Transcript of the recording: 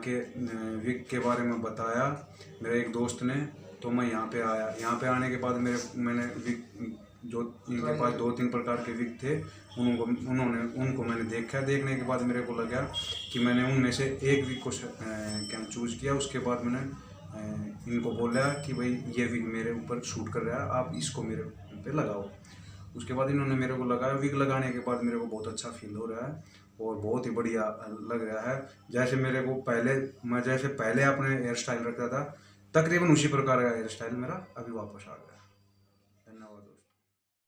के विग के बारे में बताया मेरे एक दोस्त ने, तो मैं यहाँ पे आया। यहाँ पे आने के बाद मैंने विग जो इनके पास 2-3 प्रकार के विग थे उनको मैंने देखा। देखने के बाद मेरे को लगा कि मैंने उनमें से एक विग को क्या चूज़ किया। उसके बाद मैंने इनको बोला कि भाई ये विग मेरे ऊपर शूट कर रहा है, आप इसको मेरे पे लगाओ। उसके बाद इन्होंने मेरे को लगाया। विग लगाने के बाद मेरे को बहुत अच्छा फील हो रहा है और बहुत ही बढ़िया लग रहा है। जैसे मेरे को मैं जैसे पहले अपने हेयर स्टाइल रखता था, तकरीबन उसी प्रकार का हेयर स्टाइल मेरा अभी वापस आ गया।